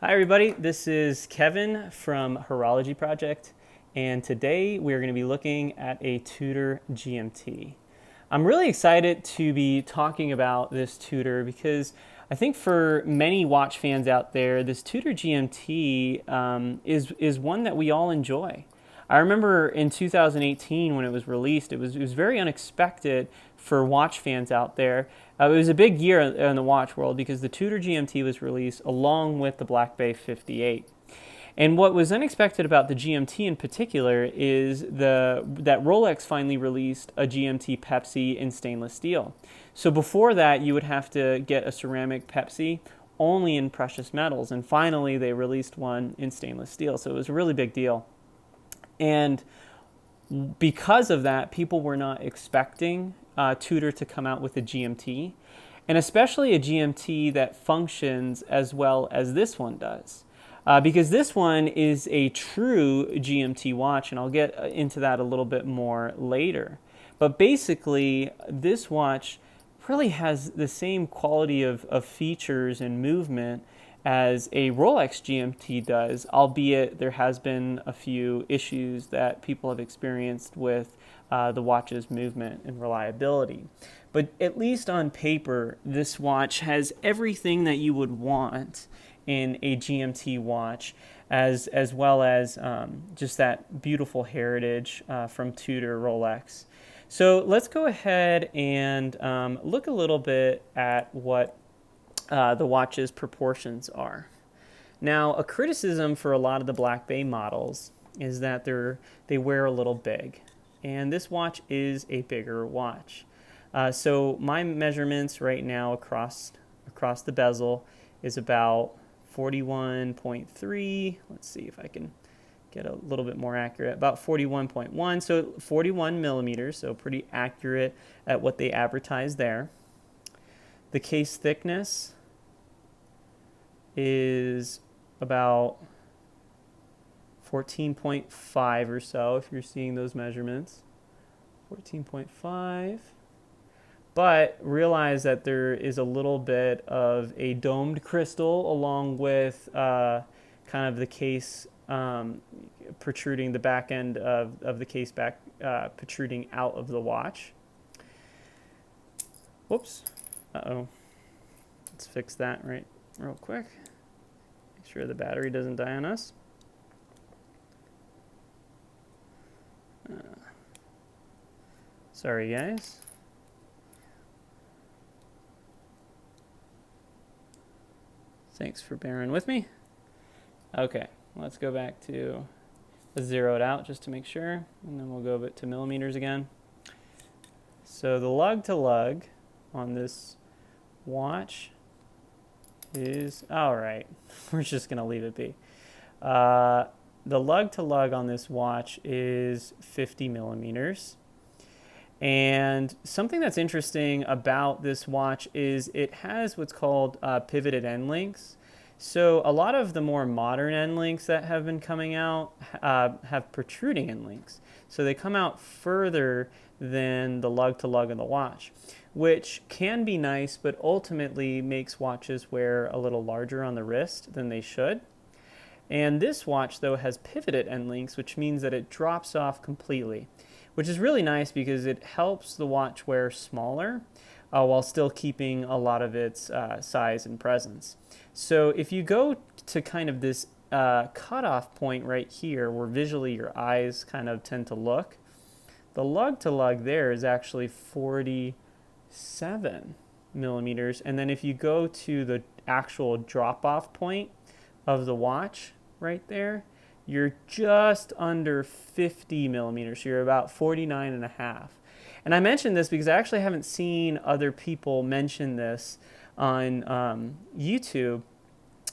Hi everybody, this is Kevin from Horology Project, and today we're going to be looking at a Tudor GMT. I'm really excited to be talking about this Tudor because I think for many watch fans out there, this Tudor GMT is one that we all enjoy. I remember in 2018 when it was released, it was very unexpected for watch fans out there. It was a big year in the watch world because the Tudor GMT was released along with the Black Bay 58. And what was unexpected about the GMT in particular is that Rolex finally released a GMT Pepsi in stainless steel. So before that, you would have to get a ceramic Pepsi only in precious metals, and finally they released one in stainless steel. So it was a really big deal. And because of that, people were not expecting Tudor to come out with a GMT, and especially a GMT that functions as well as this one does. Because this one is a true GMT watch, and I'll get into that a little bit more later. But basically, this watch really has the same quality of features and movement as a Rolex GMT does, albeit there has been a few issues that people have experienced with the watch's movement and reliability. But at least on paper, this watch has everything that you would want in a GMT watch, as well as just that beautiful heritage from Tudor Rolex. So let's go ahead and look a little bit at what the watch's proportions are. Now, a criticism for a lot of the Black Bay models is that they wear a little big, and this watch is a bigger watch. So my measurements right now across the bezel is about 41.3. Let's see if I can get a little bit more accurate. About 41.1, so 41 millimeters, so pretty accurate at what they advertise there. The case thickness is about 14.5 or so, if you're seeing those measurements. 14.5. But realize that there is a little bit of a domed crystal along with kind of the case protruding, the back end of the case back protruding out of the watch. Whoops. Uh-oh. Let's fix that real quick. Make sure the battery doesn't die on us. Sorry, guys. Thanks for bearing with me. Okay, let's go back to zero it out just to make sure, and then we'll go to millimeters again. So the lug to lug on this watch is, all right, we're just going to leave it be. The lug to lug on this watch is 50 millimeters. And something that's interesting about this watch is it has what's called pivoted end links. So a lot of the more modern end links that have been coming out have protruding end links. So they come out further than the lug to lug of the watch, which can be nice, but ultimately makes watches wear a little larger on the wrist than they should. And this watch, though, has pivoted end links, which means that it drops off completely, which is really nice because it helps the watch wear smaller while still keeping a lot of its size and presence. So if you go to kind of this cutoff point right here where visually your eyes kind of tend to look, the lug to lug there is actually 47 millimeters. And then if you go to the actual drop off point of the watch right there, you're just under 50 millimeters. So you're about 49 and a half. And I mentioned this because I actually haven't seen other people mention this on YouTube,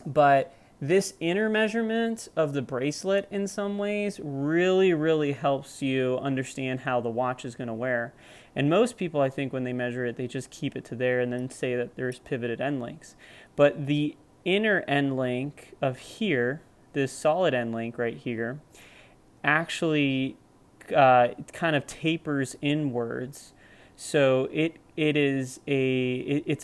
but this inner measurement of the bracelet in some ways really helps you understand how the watch is going to wear. And most people, I think, when they measure it, they just keep it to there and then say that there's pivoted end links. But the inner end link of here, this solid end link right here, actually kind of tapers inwards. So it's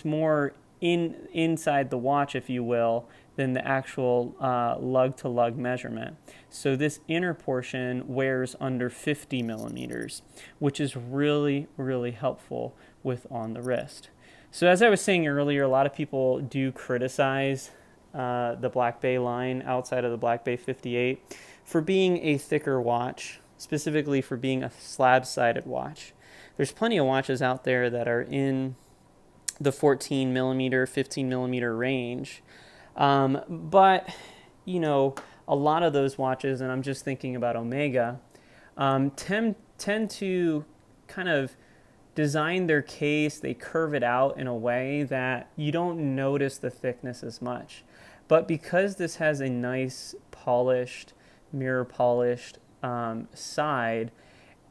more inside the watch, if you will, than the actual lug-to-lug measurement. So this inner portion wears under 50 millimeters, which is really, really helpful with on the wrist. So as I was saying earlier, a lot of people do criticize the Black Bay line outside of the Black Bay 58 for being a thicker watch, specifically for being a slab-sided watch. There's plenty of watches out there that are in the 14 millimeter, 15 millimeter range. But, you know, a lot of those watches, and I'm just thinking about Omega, tend to kind of design their case, they curve it out in a way that you don't notice the thickness as much. But because this has a nice polished, mirror polished side,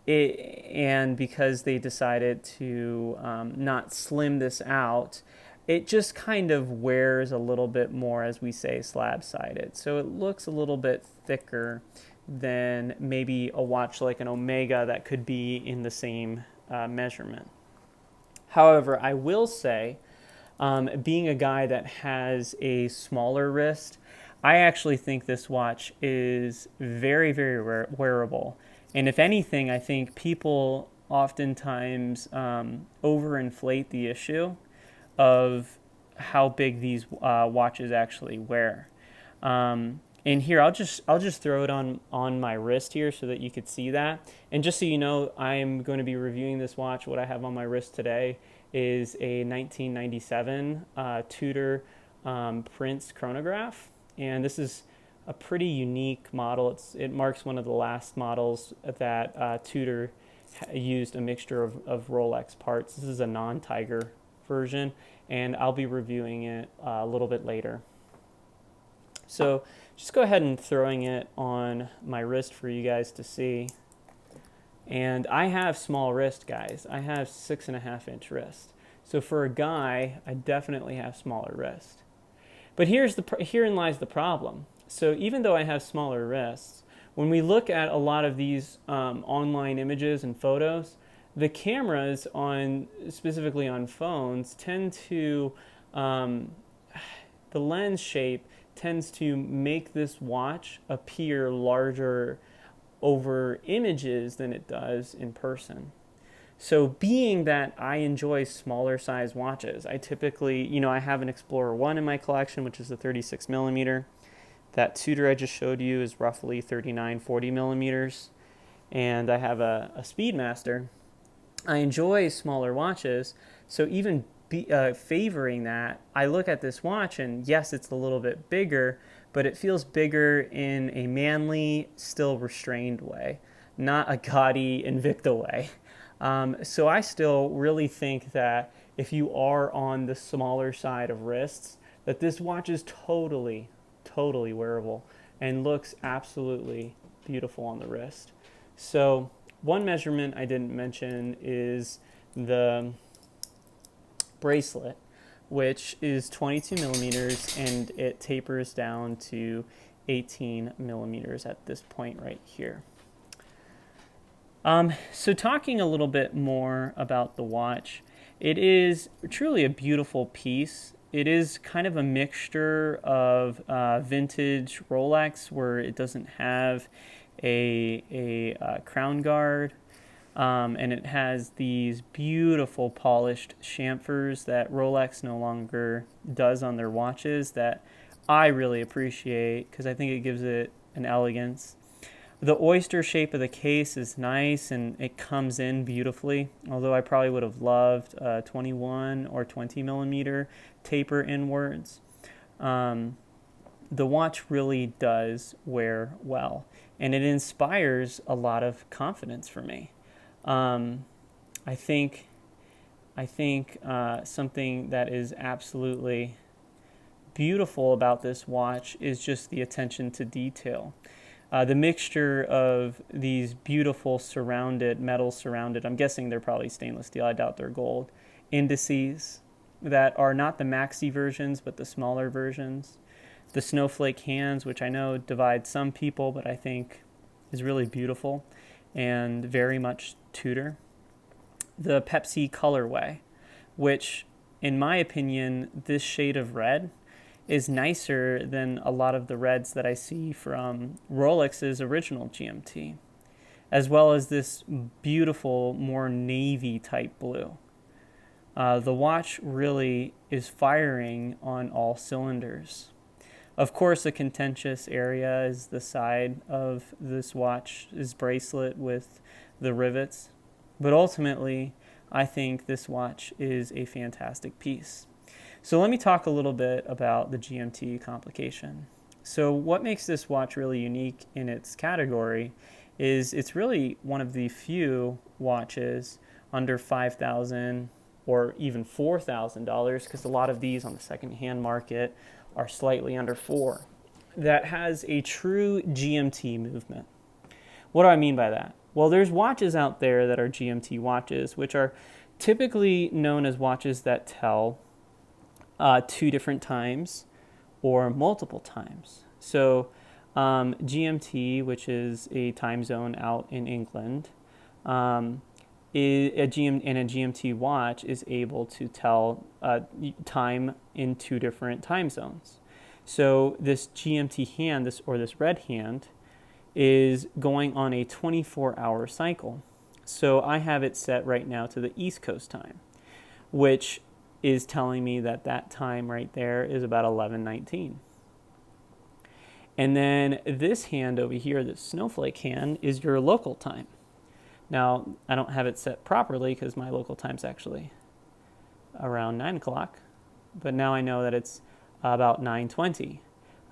and because they decided to not slim this out, it just kind of wears a little bit more, as we say, slab-sided. So it looks a little bit thicker than maybe a watch like an Omega that could be in the same measurement. However, I will say, being a guy that has a smaller wrist, I actually think this watch is very, very wearable. And if anything, I think people oftentimes overinflate the issue of how big these watches actually wear. And here, I'll just throw it on my wrist here so that you could see that. And just so you know, I'm going to be reviewing this watch. What I have on my wrist today is a 1997 Tudor Prince chronograph. And this is a pretty unique model. It marks one of the last models that Tudor used a mixture of Rolex parts. This is a non-Tiger version, and I'll be reviewing it a little bit later. So just go ahead and throwing it on my wrist for you guys to see. And I have small wrist, guys. I have 6.5-inch wrist. So for a guy, I definitely have smaller wrist. But herein lies the problem. So even though I have smaller wrists, when we look at a lot of these online images and photos, the cameras specifically on phones tend to, the lens shape tends to make this watch appear larger over images than it does in person. So being that I enjoy smaller size watches, I typically, I have an Explorer 1 in my collection, which is a 36 millimeter. That Tudor I just showed you is roughly 39, 40 millimeters. And I have a Speedmaster. I enjoy smaller watches, so even favoring that, I look at this watch and yes, it's a little bit bigger, but it feels bigger in a manly, still restrained way, not a gaudy Invicta way. So I still really think that if you are on the smaller side of wrists, that this watch is totally wearable and looks absolutely beautiful on the wrist. So one measurement I didn't mention is the bracelet, which is 22 millimeters, and it tapers down to 18 millimeters at this point right here. So talking a little bit more about the watch, it is truly a beautiful piece. It is kind of a mixture of vintage Rolex, where it doesn't have a crown guard, and it has these beautiful polished chamfers that Rolex no longer does on their watches that I really appreciate because I think it gives it an elegance. The oyster shape of the case is nice and it comes in beautifully, although I probably would have loved 21 or 20 millimeter taper inwards. The watch really does wear well, and it inspires a lot of confidence for me. I think something that is absolutely beautiful about this watch is just the attention to detail. The mixture of these beautiful metal surrounded, I'm guessing they're probably stainless steel, I doubt they're gold, indices that are not the maxi versions, but the smaller versions. The snowflake hands, which I know divide some people, but I think is really beautiful and very much Tudor. The Pepsi colorway, which in my opinion, this shade of red is nicer than a lot of the reds that I see from Rolex's original GMT, as well as this beautiful, more navy type blue. The watch really is firing on all cylinders. Of course, a contentious area is the side of this watch's bracelet with the rivets, but ultimately, I think this watch is a fantastic piece. So let me talk a little bit about the GMT complication. So what makes this watch really unique in its category is it's really one of the few watches under $5,000 or even $4,000, because a lot of these on the secondhand market are slightly under $4,000, that has a true GMT movement. What do I mean by that? Well, there's watches out there that are GMT watches, which are typically known as watches that tell 2 different times or multiple times. So GMT, which is a time zone out in England, a GMT watch is able to tell time in 2 different time zones. So this GMT hand, this red hand, is going on a 24-hour cycle. So I have it set right now to the East Coast time, which is telling me that that time right there is about 11:19. And then this hand over here, this snowflake hand, is your local time. Now, I don't have it set properly because my local time's actually around 9 o'clock, but now I know that it's about 9:20.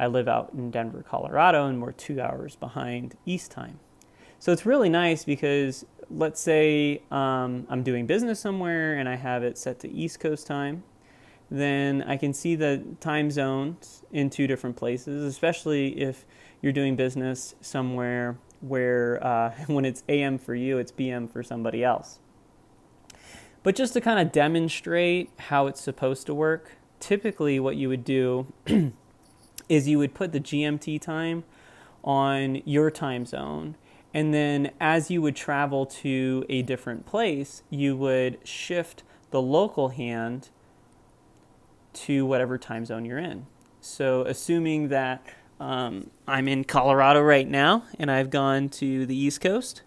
I live out in Denver, Colorado, and we're 2 hours behind East time. So it's really nice because let's say I'm doing business somewhere and I have it set to East Coast time, then I can see the time zones in 2 different places, especially if you're doing business somewhere where when it's AM for you, it's PM for somebody else. But just to kind of demonstrate how it's supposed to work, typically what you would do is you would put the GMT time on your time zone, and then as you would travel to a different place, you would shift the local hand to whatever time zone you're in. So assuming that I'm in Colorado right now and I've gone to the East Coast,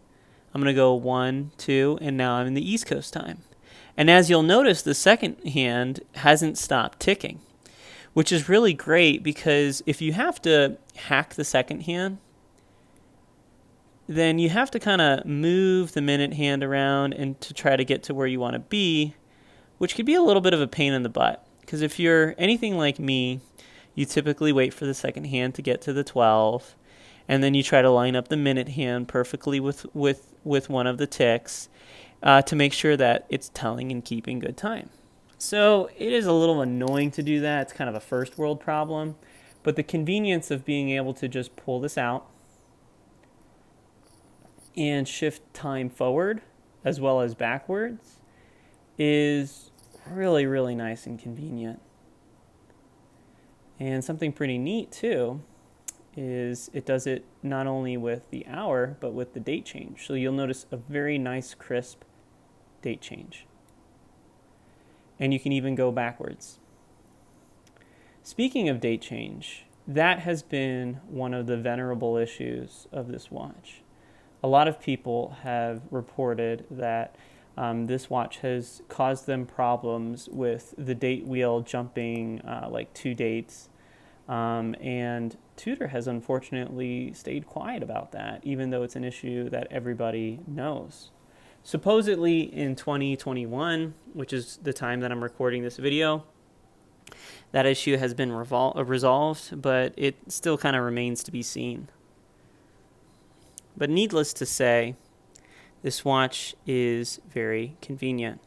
I'm going to go 1, 2, and now I'm in the East Coast time. And as you'll notice, the second hand hasn't stopped ticking, which is really great because if you have to hack the second hand, then you have to kind of move the minute hand around and to try to get to where you want to be, which could be a little bit of a pain in the butt. Because if you're anything like me, you typically wait for the second hand to get to the 12, and then you try to line up the minute hand perfectly with one of the ticks to make sure that it's telling and keeping good time. So it is a little annoying to do that. It's kind of a first world problem, but the convenience of being able to just pull this out and shift time forward as well as backwards is really, really nice and convenient. And something pretty neat too is it does it not only with the hour, but with the date change. So you'll notice a very nice, crisp date change. And you can even go backwards. Speaking of date change, that has been one of the venerable issues of this watch. A lot of people have reported that this watch has caused them problems with the date wheel jumping like 2 dates. And Tudor has unfortunately stayed quiet about that, even though it's an issue that everybody knows. Supposedly in 2021, which is the time that I'm recording this video, that issue has been resolved, but it still kind of remains to be seen. But needless to say, this watch is very convenient.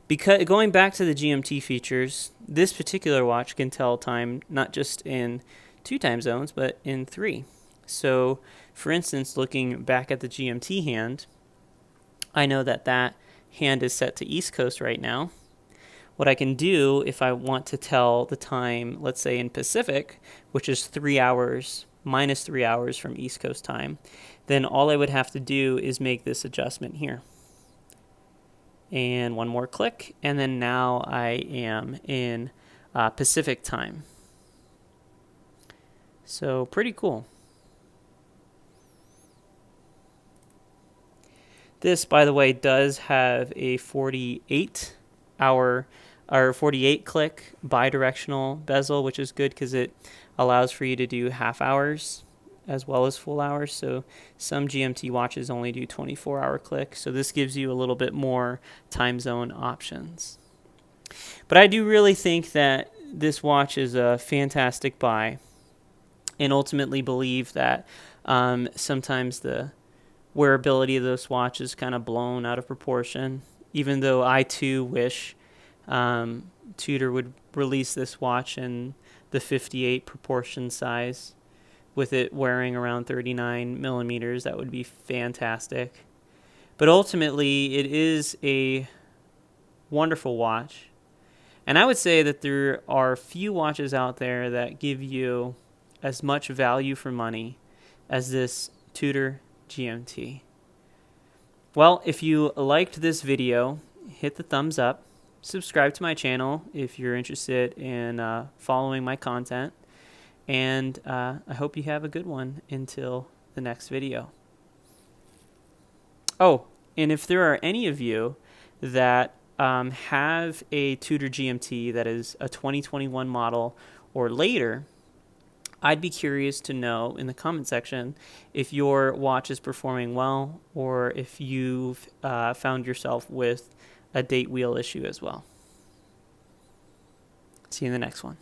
Because going back to the GMT features, this particular watch can tell time not just in 2 time zones, but in 3. So, for instance, looking back at the GMT hand, I know that that hand is set to East Coast right now. What I can do if I want to tell the time, let's say in Pacific, which is 3 hours, minus 3 hours from East Coast time, then all I would have to do is make this adjustment here. And one more click, and then now I am in Pacific time. So pretty cool. This, by the way, does have a 48-hour or 48 click bidirectional bezel, which is good because it allows for you to do half hours as well as full hours. So some GMT watches only do 24-hour click. So this gives you a little bit more time zone options. But I do really think that this watch is a fantastic buy, and ultimately believe that sometimes the wearability of this watch is kind of blown out of proportion, even though I too wish Tudor would release this watch in the 58 proportion size, with it wearing around 39 millimeters. That would be fantastic. But ultimately, it is a wonderful watch. And I would say that there are few watches out there that give you as much value for money as this Tudor GMT. Well, if you liked this video, hit the thumbs up. Subscribe to my channel if you're interested in following my content. And I hope you have a good one until the next video. Oh, and if there are any of you that have a Tudor GMT that is a 2021 model or later, I'd be curious to know in the comment section if your watch is performing well or if you've found yourself with a date wheel issue as well. See you in the next one.